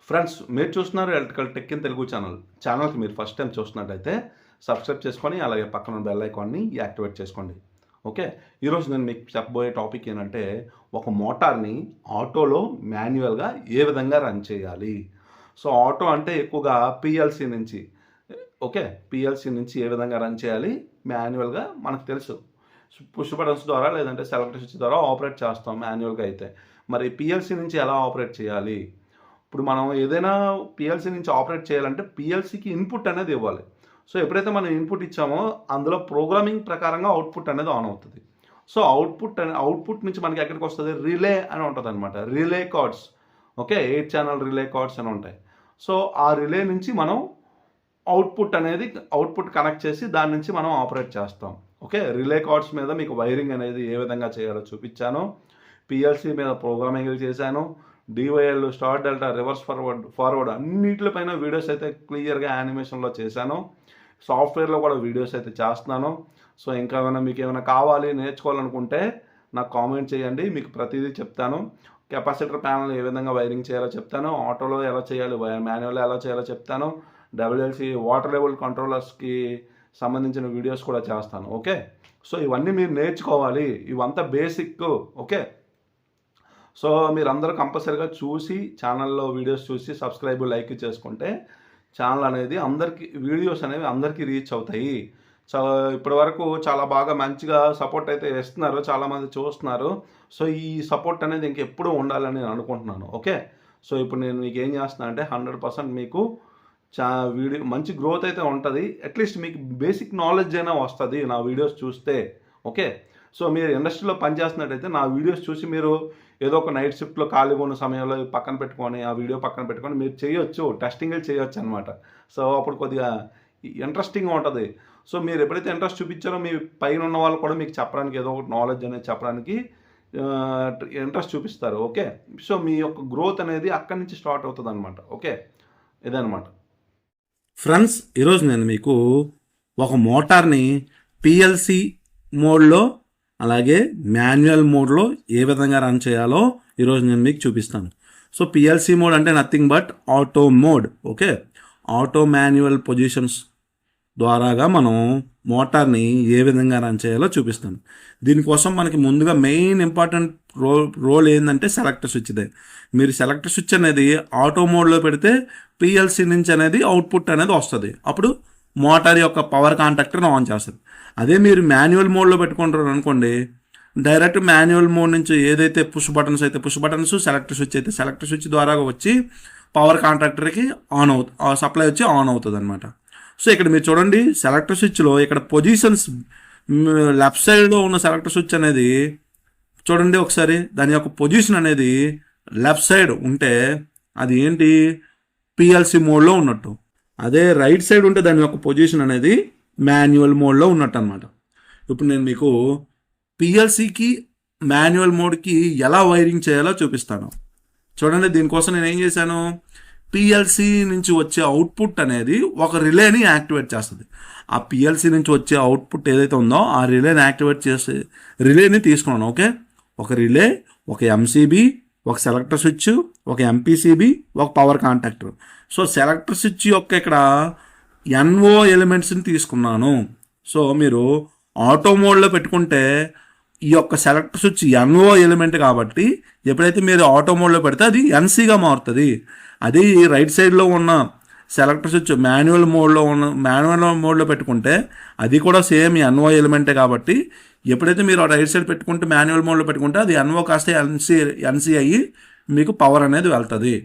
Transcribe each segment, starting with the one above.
Friends, మీరు చూస్తున్నారు electrical tech in Telugu ఛానల్కి మీరు ఫస్ట్ టైం చూస్తున్నట్టయితే సబ్స్క్రైబ్ చేసుకొని అలాగే పక్కన బెల్ ఐకాన్ని యాక్టివేట్ చేసుకోండి. ఓకే, ఈరోజు నేను మీకు చెప్పబోయే టాపిక్ ఏంటంటే ఒక మోటార్ని ఆటోలో మాన్యువల్గా ఏ విధంగా రన్ చేయాలి. సో ఆటో అంటే ఎక్కువగా పిఎల్సి నుంచి పిఎల్సి నుంచి ఏ విధంగా రన్ చేయాలి మాన్యువల్గా మనకు తెలుసు. పుష్ బటన్స్ ద్వారా లేదంటే సెలెక్టర్ స్విచ్ ద్వారా ఆపరేట్ చేస్తాం మాన్యువల్గా అయితే. మరి పిఎల్సి నుంచి ఎలా ఆపరేట్ చేయాలి? ఇప్పుడు మనం ఏదైనా పిఎల్సి నుంచి ఆపరేట్ చేయాలంటే పిఎల్సికి ఇన్పుట్ అనేది ఇవ్వాలి. సో ఎప్పుడైతే మనం ఇన్పుట్ ఇచ్చామో అందులో ప్రోగ్రామింగ్ ప్రకారంగా అవుట్పుట్ అనేది ఆన్ అవుతుంది. సో అవుట్పుట్ నుంచి మనకి ఎక్కడికి వస్తుంది? రిలే అని ఉంటుంది అనమాట. Relay cards, 8 channel relay cards అని ఉంటాయి. సో ఆ రిలే నుంచి మనం అవుట్పుట్ కనెక్ట్ చేసి దాని నుంచి మనం ఆపరేట్ చేస్తాం. రిలే కార్డ్స్ మీద మీకు వైరింగ్ అనేది ఏ విధంగా చేయాలో చూపించాను. పిఎల్సి మీద ప్రోగ్రామింగ్ చేశాను. DOL, star delta, reverse forward అన్నిటిపైన వీడియోస్ అయితే క్లియర్గా యానిమేషన్లో చేశాను. సాఫ్ట్వేర్లో కూడా వీడియోస్ అయితే చేస్తున్నాను. సో ఇంకా మీకు ఏమైనా కావాలి, నేర్చుకోవాలనుకుంటే నాకు కామెంట్ చేయండి, మీకు ప్రతిదీ చెప్తాను. కెపాసిటర్ ప్యానల్ ఏ విధంగా వైరింగ్ చేయాలో చెప్తాను. ఆటోలో ఎలా చేయాలి, మాన్యువల్లో ఎలా చేయాలో చెప్తాను. డబ్ల్యూఎల్సి వాటర్ లెవెల్ కంట్రోలర్స్కి సంబంధించిన వీడియోస్ కూడా చేస్తాను. సో ఇవన్నీ మీరు నేర్చుకోవాలి, ఇవంతా బేసిక్. సో మీరందరూ కంపల్సరీగా చూసి ఛానల్లో వీడియోస్ చూసి సబ్స్క్రైబ్, లైక్ చేసుకుంటే ఛానల్ అనేది వీడియోస్ అనేవి అందరికీ రీచ్ అవుతాయి. సో ఇప్పటి వరకు చాలా బాగా మంచిగా సపోర్ట్ అయితే ఇస్తున్నారు, చాలామంది చూస్తున్నారు. సో ఈ సపోర్ట్ అనేది ఇంకెప్పుడూ ఉండాలని నేను అనుకుంటున్నాను. సో ఇప్పుడు నేను మీకు ఏం చేస్తున్నాను అంటే 100% మీకు వీడియో మంచి గ్రోత్ అయితే ఉంటుంది. అట్లీస్ట్ మీకు బేసిక్ నాలెడ్జ్ అయినా వస్తుంది నా వీడియోస్ చూస్తే. సో మీరు ఇండస్ట్రీలో పనిచేస్తున్నట్టయితే నా వీడియోస్ చూసి మీరు ఏదో ఒక నైట్ షిఫ్ట్లో ఖాళీగా ఉన్న సమయంలో పక్కన పెట్టుకొని ఆ వీడియో పక్కన పెట్టుకొని మీరు చేయొచ్చు, టెస్టింగ్లు చేయొచ్చు అనమాట. సో అప్పుడు కొద్దిగా ఇంట్రెస్టింగ్గా ఉంటుంది. సో మీరు ఎప్పుడైతే ఇంట్రెస్ట్ చూపించారో మీ పైన ఉన్న వాళ్ళు కూడా మీకు చెప్పడానికి ఏదో ఒక నాలెడ్జ్ అనేది చెప్పడానికి ఇంట్రెస్ట్ చూపిస్తారు. సో మీ యొక్క గ్రోత్ అనేది అక్కడి నుంచి స్టార్ట్ అవుతుంది అనమాట. ఇదనమాట ఫ్రెండ్స్, ఈరోజు నేను మీకు ఒక మోటార్ని పిఎల్సి మోడ్లో అలాగే మాన్యువల్ మోడ్లో ఏ విధంగా రన్ చేయాలో ఈరోజు నేను మీకు చూపిస్తాను. సో పిఎల్సి మోడ్ అంటే nothing but auto mode. Auto manual positions ద్వారాగా మనం మోటార్ని ఏ విధంగా రన్ చేయాలో చూపిస్తాను. దీనికోసం మనకి ముందుగా మెయిన్ ఇంపార్టెంట్ రోల్ ఏంటంటే సెలెక్టర్ స్విచ్దే. మీరు సెలెక్టర్ స్విచ్ అనేది ఆటో మోడ్లో పెడితే పిఎల్సి నుంచి అనేది అవుట్పుట్ అనేది వస్తుంది. అప్పుడు మోటార్ యొక్క పవర్ కాంటాక్టర్ని ఆన్ చేస్తుంది. అదే మీరు మాన్యువల్ మోడ్లో పెట్టుకుంటారు అనుకోండి, డైరెక్ట్ మాన్యువల్ మోడ్ నుంచి ఏదైతే పుష్ బటన్స్ అయితే పుష్ బటన్స్, సెలెక్టర్ స్విచ్ అయితే సెలెక్టర్ స్విచ్ ద్వారా వచ్చి పవర్ కాంటాక్టర్కి సప్లై వచ్చి ఆన్ అవుతుంది అనమాట. సో ఇక్కడ మీరు చూడండి, సెలెక్టర్ స్విచ్లో ఇక్కడ పొజిషన్స్ లెఫ్ట్ సైడ్లో ఉన్న సెలెక్టర్ స్విచ్ అనేది చూడండి ఒకసారి, దాని యొక్క పొజిషన్ అనేది లెఫ్ట్ సైడ్ ఉంటే అది ఏంటి, పిఎల్సి మోడ్లో ఉన్నట్టు. అదే రైట్ సైడ్ ఉంటే దాని యొక్క పొజిషన్ అనేది మాన్యువల్ మోడ్లో ఉన్నట్టు అనమాట. ఇప్పుడు నేను మీకు పిఎల్సికి మాన్యువల్ మోడ్కి ఎలా వైరింగ్ చేయాలో చూపిస్తాను. చూడండి, దీనికోసం నేను ఏం చేశాను, పిఎల్సి నుంచి వచ్చే అవుట్పుట్ అనేది ఒక రిలేని యాక్టివేట్ చేస్తుంది. ఆ పిఎల్సి నుంచి వచ్చే అవుట్పుట్ ఏదైతే ఉందో ఆ రిలేని యాక్టివేట్ చేసి రిలేని తీసుకున్నాను. ఒక రిలే, ఒక ఎంసీబీ, ఒక సెలెక్టర్ స్విచ్, ఒక ఎంపీసీబీ, ఒక power contactor. So selector switch యొక్క ఇక్కడ ఎన్ఓ ఎలిమెంట్స్ని తీసుకున్నాను. సో మీరు ఆటో మోడ్లో పెట్టుకుంటే ఈ యొక్క సెలెక్టర్ స్విచ్ ఎన్ఓ ఎలిమెంట్ కాబట్టి ఎప్పుడైతే మీరు ఆటో మోడ్లో పెడితే అది ఎన్సీగా మారుతుంది. అది రైట్ సైడ్లో ఉన్న సెలెక్టర్ స్విచ్ మాన్యువల్ మోడ్లో పెట్టుకుంటే అది కూడా సేమ్ ఎన్ఓ ఎలిమెంటే కాబట్టి ఎప్పుడైతే మీరు రైట్ సైడ్ పెట్టుకుంటే మాన్యువల్ మోడ్లో పెట్టుకుంటే అది ఎన్ఓ కాస్త ఎన్సీ అయ్యి మీకు పవర్ అనేది వెళ్తుంది.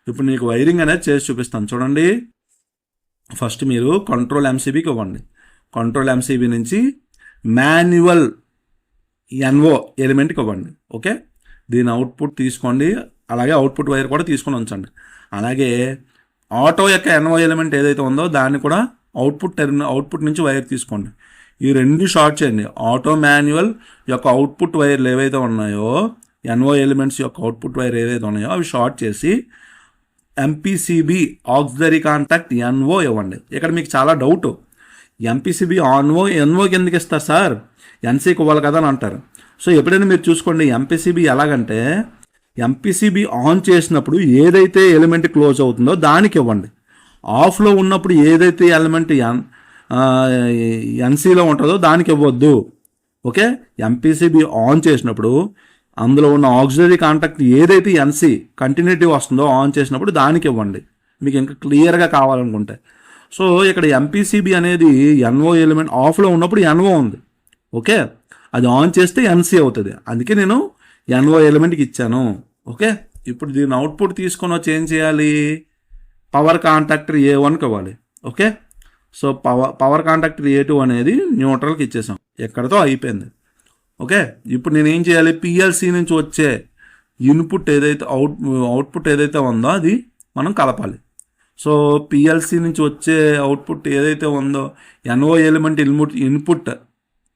ఇప్పుడు మీకు వైరింగ్ అనేది చేసి చూపిస్తాను. చూడండి, ఫస్ట్ మీరు కంట్రోల్ ఎంసీబీకి ఇవ్వండి. కంట్రోల్ ఎంసీబీ నుంచి మాన్యువల్ ఎన్ఓ ఎలిమెంట్కి ఇవ్వండి. దీని అవుట్పుట్ తీసుకోండి, అలాగే అవుట్పుట్ వైర్ కూడా తీసుకొని ఉంచండి. అలాగే ఆటో యొక్క ఎన్ఓ ఎలిమెంట్ ఏదైతే ఉందో దాన్ని కూడా అవుట్పుట్ నుంచి వైర్ తీసుకోండి. ఈ రెండు షార్ట్ చేయండి. ఆటో మాన్యువల్ యొక్క అవుట్పుట్ వైర్లు ఏవైతే ఉన్నాయో, ఎన్ఓ ఎలిమెంట్స్ యొక్క అవుట్పుట్ వైర్ ఏవైతే ఉన్నాయో అవి షార్ట్ చేసి ఎంపీసీబీ ఆక్సిలరీ కాంటాక్ట్ ఎన్ఓ ఇవ్వండి. ఇక్కడ మీకు చాలా డౌట్, ఎంపీసీబీ ఎన్ఓకి ఎందుకు ఇస్తారు సార్, ఎన్సీకి ఇవ్వాలి కదా అని అంటారు. సో ఎప్పుడైనా మీరు చూసుకోండి, ఎంపీసీబీ ఎలాగంటే ఎంపీసీబీ ఆన్ చేసినప్పుడు ఏదైతే ఎలిమెంట్ క్లోజ్ అవుతుందో దానికి ఇవ్వండి. ఆఫ్లో ఉన్నప్పుడు ఏదైతే ఎలిమెంట్ ఎన్సీలో ఉంటుందో దానికి ఇవ్వద్దు. ఓకే, ఎంపీసీబీ ఆన్ చేసినప్పుడు అందులో ఉన్న ఆక్సిలరీ కాంటాక్ట్ ఏదైతే ఎన్సీ కంటిన్యూటీ వస్తుందో ఆన్ చేసినప్పుడు దానికి ఇవ్వండి, మీకు ఇంకా క్లియర్గా కావాలనుకుంటే. సో ఇక్కడ ఎంపీసీబీ అనేది ఎన్ఓ ఎలిమెంట్ ఆఫ్లో ఉన్నప్పుడు ఎన్ఓ ఉంది. ఓకే, అది ఆన్ చేస్తే ఎన్సీ అవుతుంది, అందుకే నేను ఎన్ఓ ఎలిమెంట్కి ఇచ్చాను. ఓకే, ఇప్పుడు దీని అవుట్పుట్ తీసుకొని వచ్చి ఏం చేయాలి, పవర్ కాంటాక్టర్ A1కి ఇవ్వాలి. Okay, so power contactor A2 అనేది న్యూట్రల్కి ఇచ్చేసాం, ఎక్కడితో అయిపోయింది. ఓకే, ఇప్పుడు నేను ఏం చేయాలి, పిఎల్సి నుంచి వచ్చే ఇన్పుట్ ఏదైతే అవుట్పుట్ ఏదైతే ఉందో అది మనం కలపాలి. సో పిఎల్సి నుంచి వచ్చే అవుట్పుట్ ఏదైతే ఉందో NO element input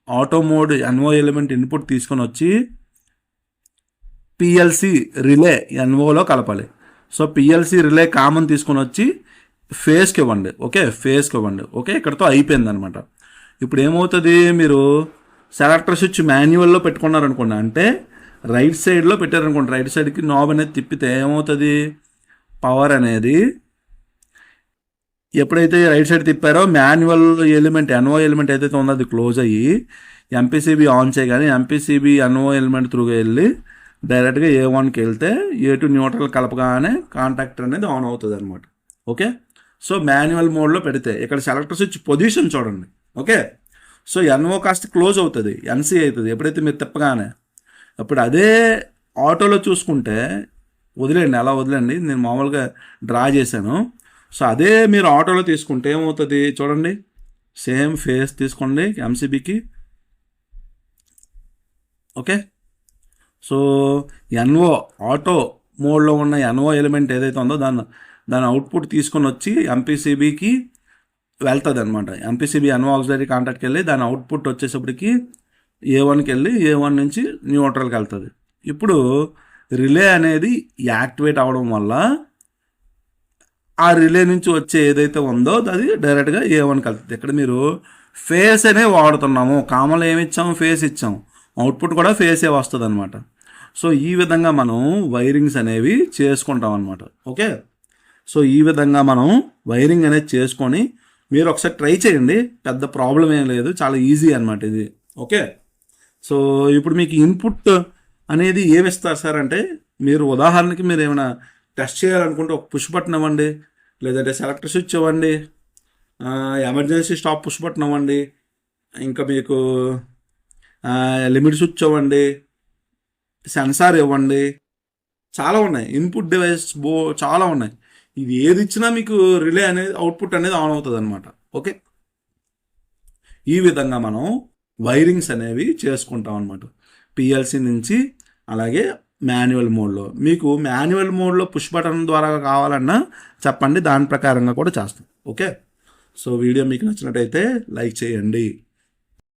auto mode NO element input తీసుకొని వచ్చి పిఎల్సి రిలే ఎన్ఓలో కలపాలి. సో పిఎల్సి రిలే కామన్ తీసుకొని వచ్చి ఫేస్కి ఇవ్వండి. ఓకే, ఫేస్కి ఇవ్వండి. ఓకే, ఇక్కడతో అయిపోయింది అనమాట. ఇప్పుడు ఏమవుతుంది, మీరు సెలెక్టర్ స్విచ్ మాన్యువల్లో పెట్టుకున్నారనుకోండి, అంటే రైట్ సైడ్లో పెట్టారనుకోండి, రైట్ సైడ్కి నాబ్ అనేది తిప్పితే ఏమవుతుంది, పవర్ అనేది ఎప్పుడైతే రైట్ సైడ్ తిప్పారో మాన్యువల్ ఎలిమెంట్ ఎన్ఓ ఎలిమెంట్ ఏదైతే ఉందో అది క్లోజ్ అయ్యి ఎంపీసీబీ ఆన్ చేయగానే ఎంపీసీబీ ఎన్ఓ ఎలిమెంట్ త్రూగా వెళ్ళి డైరెక్ట్గా A1కి వెళ్తే A2 న్యూట్రల్ కలపగానే కాంటాక్టర్ అనేది ఆన్ అవుతుంది అనమాట. ఓకే, సో మాన్యువల్ మోడ్లో పెడితే ఇక్కడ సెలెక్టర్ స్విచ్ పొజిషన్ చూడండి. ఓకే, సో ఎన్ఓ కాస్త క్లోజ్ అవుతుంది, ఎన్సీ అవుతుంది ఎప్పుడైతే మీరు తిప్పగానే. అప్పుడు అదే ఆటోలో చూసుకుంటే వదిలేండి, అలా వదిలేండి, నేను మామూలుగా డ్రా చేశాను. సో అదే మీరు ఆటోలో తీసుకుంటే ఏమవుతుంది చూడండి, సేమ్ ఫేస్ తీసుకోండి ఎంసీబీకి. ఓకే, సో ఎన్ఓ ఆటో మోడ్లో ఉన్న ఎన్ఓ ఎలిమెంట్ ఏదైతే ఉందో దాని అవుట్పుట్ తీసుకొని వచ్చి ఎంపీసీబీకి వెళ్తుంది అనమాట. ఎంపీసీబీ ఎన్ఓ ఆక్సిలరీ కాంటాక్ట్కి వెళ్ళి దాని అవుట్పుట్ వచ్చేసప్పటికి A1కి వెళ్ళి A1 నుంచి న్యూట్రల్కి వెళ్తుంది. ఇప్పుడు రిలే అనేది యాక్టివేట్ అవ్వడం వల్ల ఆ రిలే నుంచి వచ్చే ఏదైతే ఉందో అది డైరెక్ట్గా A1కి వెళ్తుంది. ఇక్కడ మీరు ఫేస్ అనే వాడుతున్నాము, కామన్లో ఏమి ఇచ్చాము, ఫేస్ ఇచ్చాము, అవుట్పుట్ కూడా ఫేసే వస్తుంది అనమాట. సో ఈ విధంగా మనం వైరింగ్స్ అనేవి చేసుకుంటాం అనమాట. ఓకే, సో ఈ విధంగా మనం వైరింగ్ అనేది చేసుకొని మీరు ఒకసారి ట్రై చేయండి, పెద్ద ప్రాబ్లం ఏం లేదు, చాలా ఈజీ అనమాట ఇది. ఓకే, సో ఇప్పుడు మీకు ఇన్పుట్ అనేది ఏమి ఇస్తారు సార్ అంటే, మీరు ఉదాహరణకి మీరు ఏమైనా టెస్ట్ చేయాలనుకుంటే ఒక పుష్ బటన్ ఇవ్వండి, లేదంటే సెలెక్టర్ స్విచ్ ఇవ్వండి, ఎమర్జెన్సీ స్టాప్ పుష్ బటన్ ఇవ్వండి, ఇంకా మీకు లిమిట్ స్విచ్ ఇవ్వండి, సెన్సార్ ఇవ్వండి, చాలా ఉన్నాయి, ఇన్పుట్ డివైస్ చాలా ఉన్నాయి. ఇది ఏది ఇచ్చినా మీకు రిలే అనేది అవుట్పుట్ అనేది ఆన్ అవుతుంది అనమాట. ఓకే, ఈ విధంగా మనం వైరింగ్స్ అనేవి చేసుకుంటాం అనమాట పిఎల్సి నుంచి. అలాగే మాన్యువల్ మోడ్లో మీకు మాన్యువల్ మోడ్లో పుష్ బటన్ ద్వారా కావాలన్నా చెప్పండి, దాని ప్రకారంగా కూడా చేస్తాం. ఓకే, సో వీడియో మీకు నచ్చినట్టయితే లైక్ చేయండి.